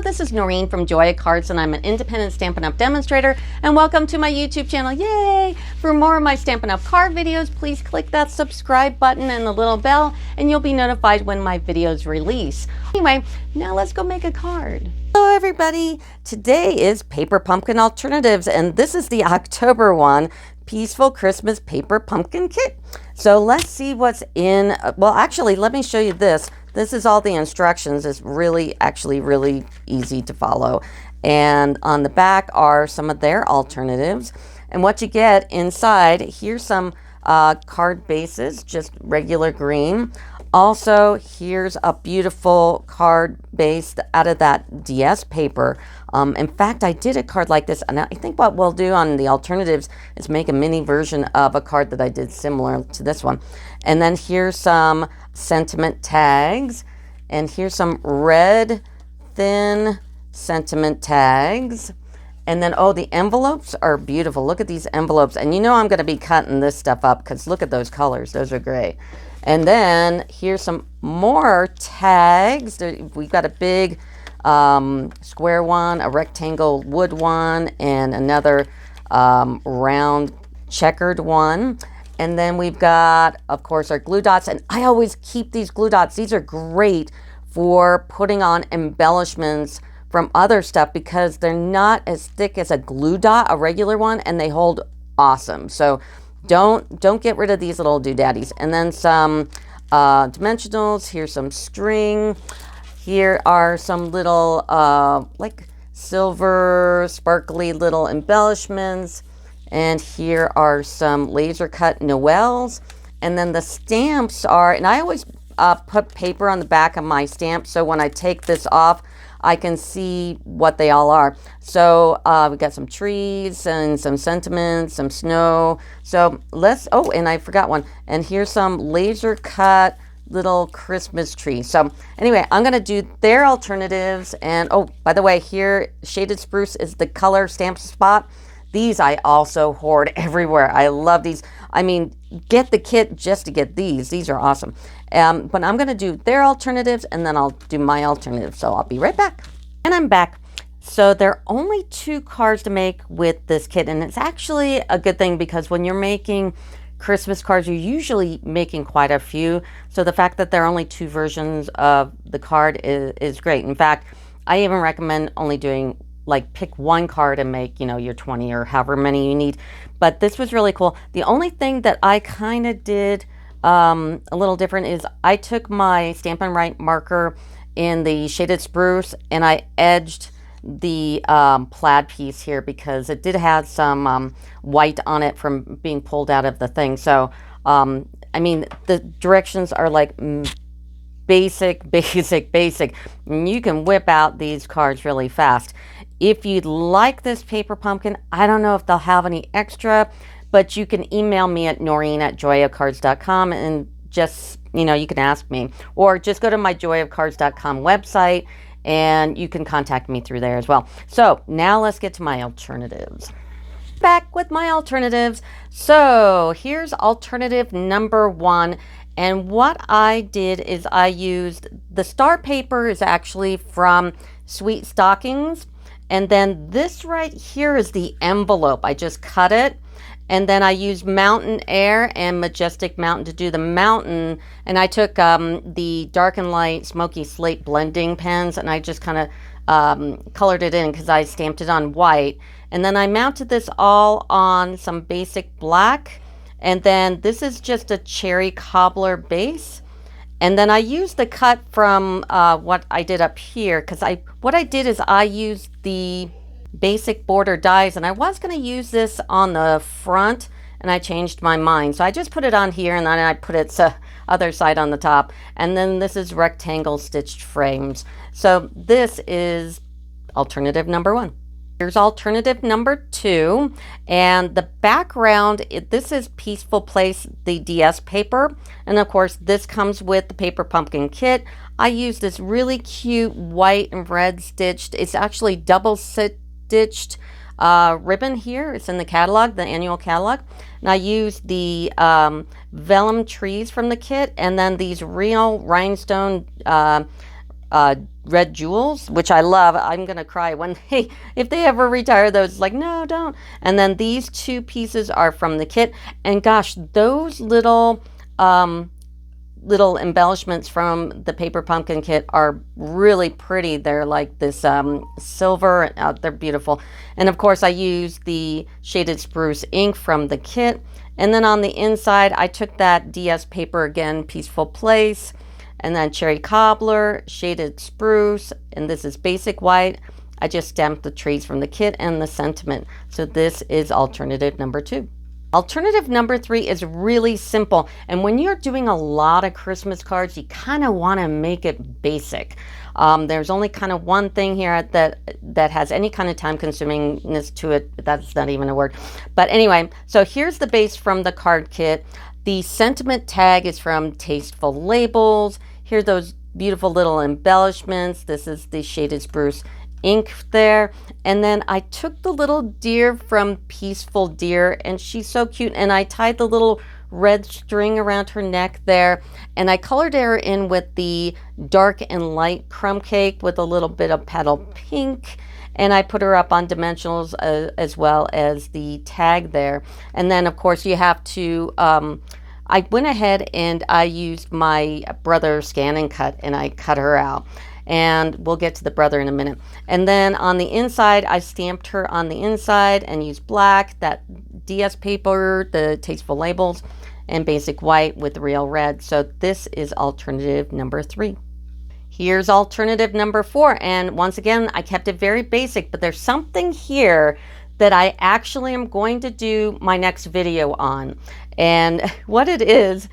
Hello, this is Noreen from Joya Cards, and I'm an independent Stampin' Up! Demonstrator, and welcome to my YouTube channel. Yay! For more of my Stampin' Up! Card videos, please click that subscribe button and the little bell, and you'll be notified when my videos release. Anyway, now let's go make a card. Hello everybody! Today is Paper Pumpkin Alternatives, and this is the October one, Peaceful Christmas Paper Pumpkin Kit. So let's see what's in. Well, actually, let me show you this. This is all the instructions. It's really easy to follow. And on the back are some of their alternatives. And what you get inside, here's some card bases, just regular green. Also, here's a beautiful card base out of that DS paper. In fact, I did a card like this, and I think what we'll do on the alternatives is make a mini version of a card that I did similar to this one. And then here's some sentiment tags, and here's some red thin sentiment tags. And then, oh, the envelopes are beautiful. Look at these envelopes. And you know I'm going to be cutting this stuff up because look at those colors. Those are great. And then here's some more tags. We've got a big square one, a rectangle wood one, and another round checkered one. And then we've got, of course, our glue dots. And I always keep these glue dots. These are great for putting on embellishments from other stuff because they're not as thick as a glue dot, a regular one, and they hold awesome. So don't get rid of these little doodaddies. And then some dimensionals. Here's some string. Here are some little like silver sparkly little embellishments. And here are some laser cut Noels. And then the stamps are, and I always put paper on the back of my stamp so when I take this off I can see what they all are. So we got some trees and some sentiments, some snow. So let's, oh, and I forgot one. And here's some laser cut little Christmas tree. So anyway, I'm going to do their alternatives. And oh, by the way, here, Shaded Spruce is the color stamp spot. These I also hoard everywhere. I love these. I mean, get the kit just to get these. These are awesome. But I'm going to do their alternatives and then I'll do my alternatives. So I'll be right back. And I'm back. So there are only 2 cards to make with this kit. And it's actually a good thing because when you're making Christmas cards, you're usually making quite a few. So the fact that there are only 2 versions of the card is great. In fact, I even recommend only doing like pick 1 card and make, you know, your 20 or however many you need. But this was really cool. The only thing that I kind of did a little different is I took my Stampin' Right marker in the Shaded Spruce and I edged the plaid piece here because it did have some white on it from being pulled out of the thing. So, I mean, the directions are like basic. And you can whip out these cards really fast. If you'd like this paper pumpkin, I don't know if they'll have any extra, but you can email me at noreen@joyacards.com and just, you know, you can ask me. Or just go to my joyacards.com website and you can contact me through there as well. So now let's get to my alternatives. Back with my alternatives. So here's alternative number 1. And what I did is I used, the star paper is actually from Sweet Stockings. And then this right here is the envelope. I just cut it. And then I used Mountain Air and Majestic Mountain to do the mountain. And I took the Dark and Light Smoky Slate blending pens and I just kind of colored it in because I stamped it on white. And then I mounted this all on some basic black. And then this is just a cherry cobbler base. And then I used the cut from what I did up here because what I did is I used the basic border dies and I was going to use this on the front and I changed my mind. So I just put it on here and then I put its other side on the top. And then this is rectangle stitched frames. So this is alternative number 1. Here's alternative number 2, and the background, this is Peaceful Place, the DS paper, and of course this comes with the Paper Pumpkin kit. I use this really cute white and red stitched, it's actually double stitched ribbon here. It's in the catalog, the annual catalog, and I used the vellum trees from the kit and then these real rhinestone red jewels, which I love. I'm gonna cry when if they ever retire those. Like, no, don't. And then these 2 pieces are from the kit, and gosh, those little little embellishments from the paper pumpkin kit are really pretty. They're like this silver. They're beautiful. And of course I used the shaded spruce ink from the kit. And then on the inside I took that DS paper again, Peaceful Place, and then cherry cobbler, shaded spruce, and this is basic white. I just stamped the trees from the kit and the sentiment. So this is alternative number 2. Alternative number 3 is really simple, and when you're doing a lot of Christmas cards, you kind of want to make it basic. There's only kind of one thing here that has any kind of time consumingness to it. That's not even a word. But anyway, so here's the base from the card kit. The sentiment tag is from Tasteful Labels. Here are those beautiful little embellishments. This is the shaded spruce ink there. And then I took the little deer from Peaceful Deer, and she's so cute, and I tied the little red string around her neck there, and I colored her in with the dark and light crumb cake with a little bit of petal pink, and I put her up on dimensionals as well as the tag there. And then of course you have to I went ahead and I used my brother scan and cut, and I cut her out. And we'll get to the brother in a minute. And then on the inside, I stamped her on the inside and used black, that DS paper, the Tasteful Labels, and basic white with real red. So this is alternative number 3. Here's alternative number 4. And once again, I kept it very basic, but there's something here that I actually am going to do my next video on. And what it is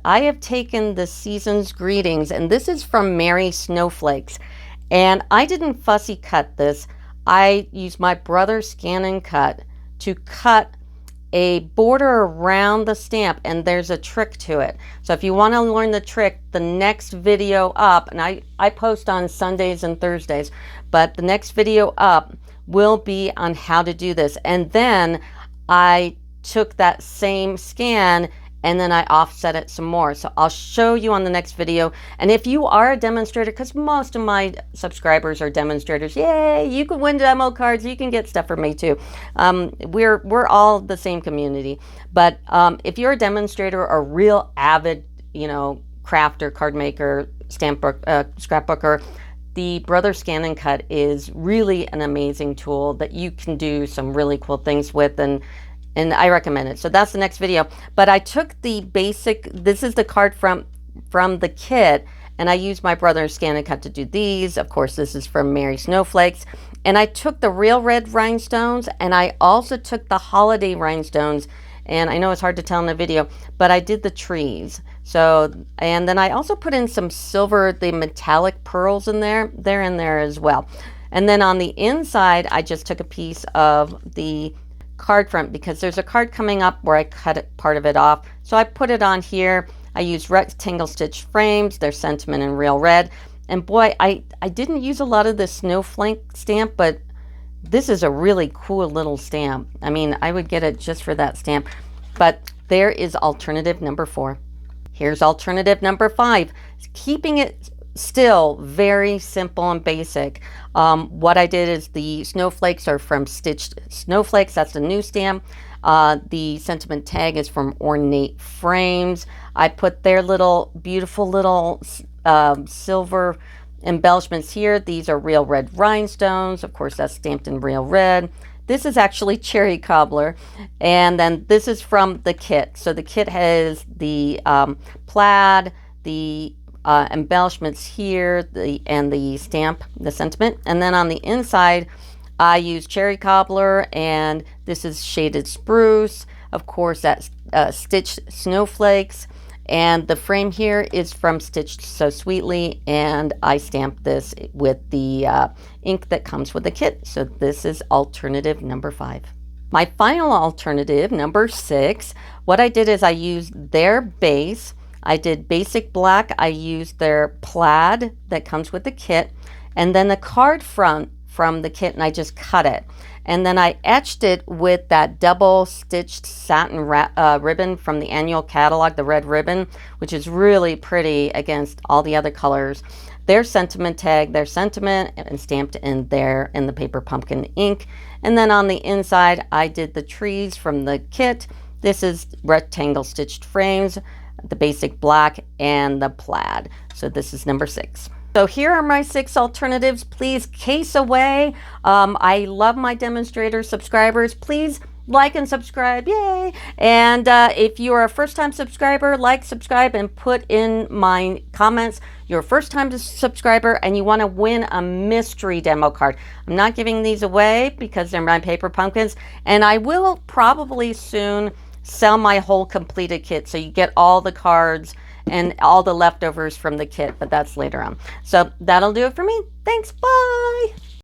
I have taken the Season's Greetings, and this is from Merry Snowflakes, and I didn't fussy cut this. I used my brother's scan and cut to cut a border around the stamp, and there's a trick to it. So if you want to learn the trick, the next video up, and I post on Sundays and Thursdays, but the next video up will be on how to do this. And then I took that same scan and then I offset it some more. So I'll show you on the next video. And if you are a demonstrator, because most of my subscribers are demonstrators, yay, you can win demo cards, you can get stuff from me too. We're all the same community. But if you're a demonstrator or a real avid, crafter, card maker, scrapbooker, the Brother Scan and Cut is really an amazing tool that you can do some really cool things with, and I recommend it. So that's the next video. But I took the basic, this is the card from the kit, and I used my Brother's Scan and Cut to do these. Of course, this is from Merry Snowflakes. And I took the real red rhinestones, and I also took the holiday rhinestones. And I know it's hard to tell in the video, but I did the trees. So, and then I also put in some silver, the metallic pearls in there. They're in there as well. And then on the inside, I just took a piece of the card front, because there's a card coming up where I cut part of it off. So I put it on here. I used rectangle stitch frames, their sentiment in real red. And boy, I didn't use a lot of the snowflake stamp, but this is a really cool little stamp. I mean, I would get it just for that stamp. But there is alternative number 4. Here's alternative number 5. Keeping it still very simple and basic. What I did is the snowflakes are from Stitched Snowflakes. That's the new stamp. The sentiment tag is from Ornate Frames. I put their little beautiful little silver embellishments here. These are real red rhinestones. Of course, that's stamped in real red. This is actually Cherry Cobbler. And then this is from the kit. So the kit has the plaid, the embellishments here, and the stamp, the sentiment. And then on the inside, I use Cherry Cobbler, and this is shaded spruce. Of course, that's Stitched Snowflakes. And the frame here is from Stitched So Sweetly, and I stamped this with the ink that comes with the kit. So this is alternative number 5. My final alternative, number 6, what I did is I used their base. I did basic black. I used their plaid that comes with the kit, and then the card front from the kit, and I just cut it. And then I etched it with that double stitched satin ribbon from the annual catalog, the red ribbon, which is really pretty against all the other colors. their sentiment tag, their sentiment, and stamped in there in the paper pumpkin ink. And then on the inside, I did the trees from the kit. This is rectangle stitched frames, the basic black, and the plaid. So this is number 6. So here are my 6 alternatives. Please case away. I love my demonstrator subscribers. Please like and subscribe, yay! And if you are a first-time subscriber, like, subscribe, and put in my comments you're a first-time subscriber and you want to win a mystery demo card. I'm not giving these away because they're my paper pumpkins, and I will probably soon sell my whole completed kit, so you get all the cards and all the leftovers from the kit, but that's later on. So that'll do it for me. Thanks, bye!